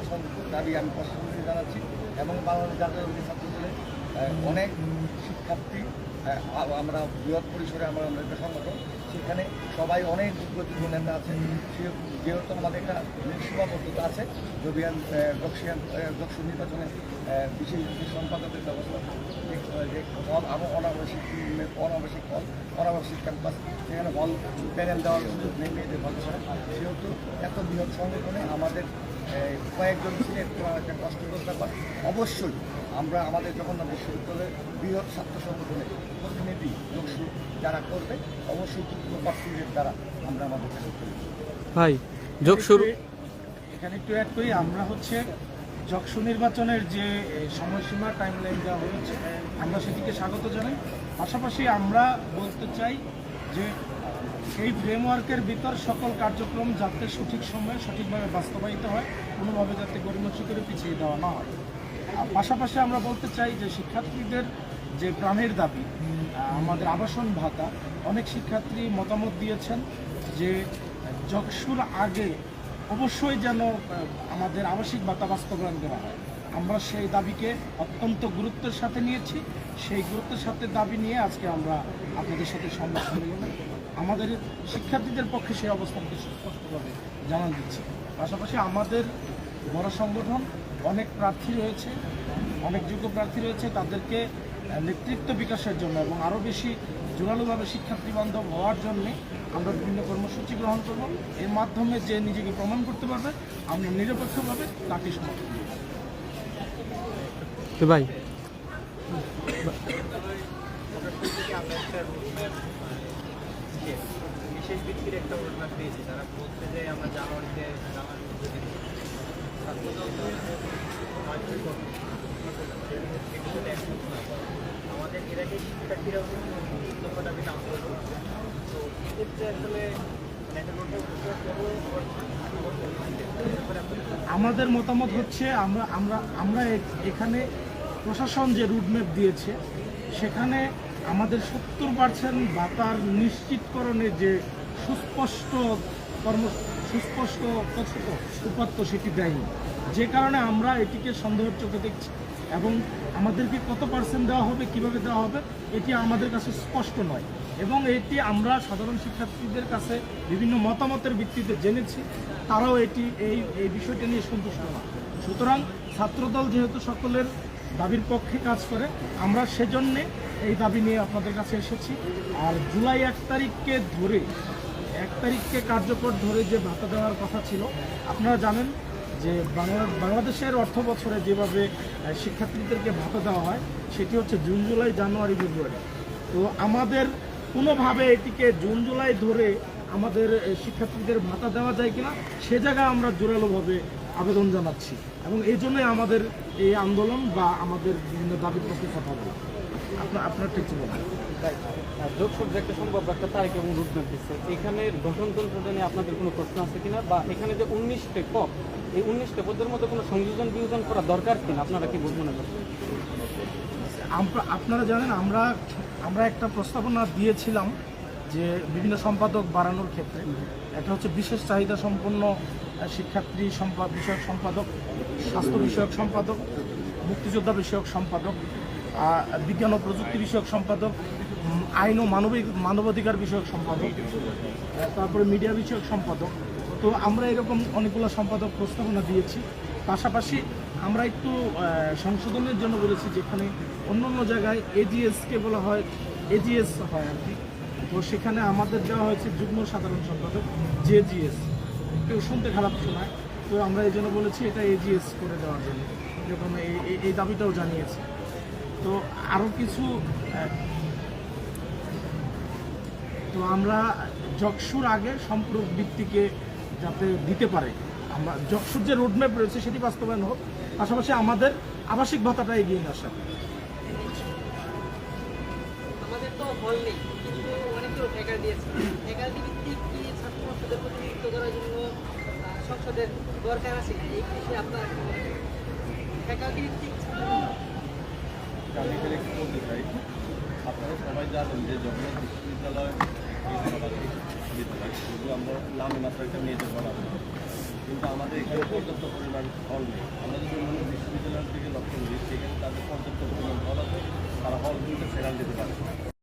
সংখ্যক দাবি আমি প্রশাসনকে জানাচ্ছি এবং বাংলাদেশ জাতীয়তাবাদী ছাত্র দলের অনেক শিক্ষার্থী আমরা বৃহৎ পরিসরে আমরা একটা সংগঠন, সেখানে সবাই অনেক যোগ্য নেতা আছে। যেহেতু আমাদের একটা সীমাবদ্ধতা আছে, জবিয়ান যকসু নির্বাচনে বিশেষ বিশেষ সম্পাদকের ব্যবস্থা, যে হল অনাবশ্যিক হল অনাবশ্যিক ক্যাম্পাস, সেখানে হল প্যানেল দেওয়ার সুযোগ নেই মেয়েদের হল ছাড়া। সেহেতু এত বৃহৎ সংগঠনে আমাদের কয়েকজন সিলেক্ট করার একটা কষ্টকর ব্যাপার। অবশ্যই আমরা আমাদের জগন্নাথ বিশ্ববিদ্যালয়ের বৃহৎ ছাত্র সংগঠনের প্রতিনিধি যকসু যারা করবে, অবশ্যই প্রার্থীদের দ্বারা আমরা আমাদের কাছে করি। ভাই যকসুর এখানে একটু অ্যাড করি, আমরা হচ্ছে যকসু নির্বাচনের যে সময়সীমা টাইমলাইন দেওয়া হয়েছে আমরা সেটিকে স্বাগত জানাই। পাশাপাশি আমরা বলতে চাই যে এই ফ্রেমওয়ার্কের ভিতর সকল কার্যক্রম যাতে সঠিক সময়ে সঠিকভাবে বাস্তবায়িত হয়, কোনোভাবে যাতে গরিমসি করে পিছিয়ে দেওয়া না হয়। পাশাপাশি আমরা বলতে চাই যে শিক্ষার্থীদের যে প্রাণের দাবি আমাদের আবাসন ভাতা, অনেক শিক্ষার্থী মতামত দিয়েছেন যে যকসুর আগে অবশ্যই যেন আমাদের আবাসিক ভাতা বাস্তবায়ন করা হয়। আমরা সেই দাবিকে অত্যন্ত গুরুত্বের সাথে নিয়েছি। সেই গুরুত্বের সাথে দাবি নিয়ে আজকে আমরা আপনাদের সাথে সংবাদ সম্মেলনে আমাদের শিক্ষার্থীদের পক্ষে সেই অবস্থানকে স্পষ্টভাবে জানান দিচ্ছি। পাশাপাশি আমাদের বড় সংগঠন অনেক প্রার্থী রয়েছে, অনেক যোগ্য প্রার্থী রয়েছে, তাদেরকে নেতৃত্ব বিকাশের জন্য এবং আরও বেশি জোরালোভাবে শিক্ষার্থী বান্ধব হওয়ার জন্যে আমরা বিভিন্ন কর্মসূচি গ্রহণ করব। এর মাধ্যমে যে নিজেকে প্রমাণ করতে পারবে আমরা নিরপেক্ষভাবে তাকে সমর্থন দেব। ভাই বিশেষ ভিত্তির একটা রোডম্যাপ পেয়েছি, তারা বলতে যে আমরা জানুয়ারিতে আমাদের এর আগে শিক্ষার্থীরাও দাবিতে আন্দোলন করছে। তো এক্ষেত্রে আসলে আমাদের মতামত হচ্ছে আমরা এখানে প্রশাসন যে রুটম্যাপ দিয়েছে সেখানে আমাদের 70% ভাতার নিশ্চিতকরণে যে সুস্পষ্ট উপাত্ত সেটি দেয়নি, যে কারণে আমরা এটিকে সন্দেহের চোখে দেখছি এবং আমাদেরকে কত পার্সেন্ট দেওয়া হবে, কিভাবে দেওয়া হবে এটি আমাদের কাছে স্পষ্ট নয় এবং এটি আমরা সাধারণ শিক্ষার্থীদের কাছে বিভিন্ন মতামতের ভিত্তিতে জেনেছি, তারাও এই বিষয়টা নিয়ে সন্তুষ্ট না। সুতরাং ছাত্রদল যেহেতু সকলের দাবির পক্ষে কাজ করে, আমরা সেজন্যে এই দাবি নিয়ে আপনাদের কাছে এসেছি। আর জুলাই 1 তারিখকে কার্যকর ধরে যে ভাতা দেওয়ার কথা ছিল, আপনারা জানেন যে বাংলাদেশের অর্থ বছরে যেভাবে শিক্ষার্থীদেরকে ভাতা দেওয়া হয় সেটি হচ্ছে জুন, জুলাই, জানুয়ারি, ফেব্রুয়ারি। তো আমাদের কোনোভাবে এটিকে জুন, জুলাই ধরে আমাদের শিক্ষার্থীদের ভাতা দেওয়া যায় কিনা সে জায়গায় আমরা জোরালোভাবে আবেদন জানাচ্ছি এবং এই জন্যই আমাদের এই আন্দোলন বা আমাদের বিভিন্ন দাবির পক্ষে কথা বলা। আপনার ঠিক বলেন যকসুর যে একটা সম্ভব একটা তারিখ এবং রুটম্যাপ দিচ্ছে, এখানে গঠনতন্ত্রটা নিয়ে আপনাদের কোনো প্রশ্ন আছে কিনা, বা এখানে যে 19টে পদ, এই 19টে পদের মধ্যে কোনো সংযোজন বিয়োজন করা দরকার কিনা, আপনারা কি মনে করছেন? আপনারা জানেন আমরা একটা প্রস্তাবনা দিয়েছিলাম যে বিভিন্ন সম্পাদক বাড়ানোর ক্ষেত্রে। একটা হচ্ছে বিশেষ চাহিদা সম্পন্ন শিক্ষার্থী বিষয়ক সম্পাদক, স্বাস্থ্য বিষয়ক সম্পাদক, মুক্তিযোদ্ধা বিষয়ক সম্পাদক, বিজ্ঞান ও প্রযুক্তি বিষয়ক সম্পাদক, আইন ও মানবাধিকার বিষয়ক সম্পাদক, তারপরে মিডিয়া বিষয়ক সম্পাদক। তো আমরা এরকম অনেকগুলো সম্পাদক প্রস্তাবনা দিয়েছি। পাশাপাশি আমরা একটু সংশোধনের জন্য বলেছি, যেখানে অন্য জায়গায় এজিএসকে বলা হয়, এজিএস হয় আর কি, তো সেখানে আমাদের দেওয়া হয়েছে যুগ্ম সাধারণ সম্পাদক, জেজিএস। কেউ শুনতে খারাপ শোনায়, তো আমরা এই জন্য বলেছি এটা এজিএস করে দেওয়ার জন্য, এরকম এই দাবিটাও জানিয়েছি। তো আরও কিছু, তো আমরা যকসুর আগে সম্পূরক ভিত্তিকে যাতে দিতে পারে, আমরা যকসুর যে রোডম্যাপ রয়েছে সেটি বাস্তবায়ন হোক, পাশাপাশি আমাদের আবাসিক ভাতাটা এগিয়ে নিয়ে আসা। আমাদের তো হল নেই, কিন্তু অনেকেও ঠেকা দিয়েছে। ফ্যাকাল্টি ভিত্তিক কি ছাত্র সংসদের প্রতিনিধিত্ব করার জন্য সংসদের দরকার আছে, এই বিষয়ে আপনারা ফ্যাকাল্টি ভিত্তিক আমি একটু বলতে চাই, আপনারা সবাই জানেন যে জগন্নাথ বিশ্ববিদ্যালয় বিশ্ববিদ্যালয় শুধু আমরা লামি মাত্রা একটা মেয়েদের পড়াবো, কিন্তু আমাদের এখানে পর্যাপ্ত পরিমাণ হল নেই। আমরা যদি অন্যান্য বিশ্ববিদ্যালয়ের দিকে লক্ষ্য করি, সেখানে তাদের পর্যাপ্ত পরিমাণ হল আছে, তারা হলগুলোতে সেখান দিতে পারে।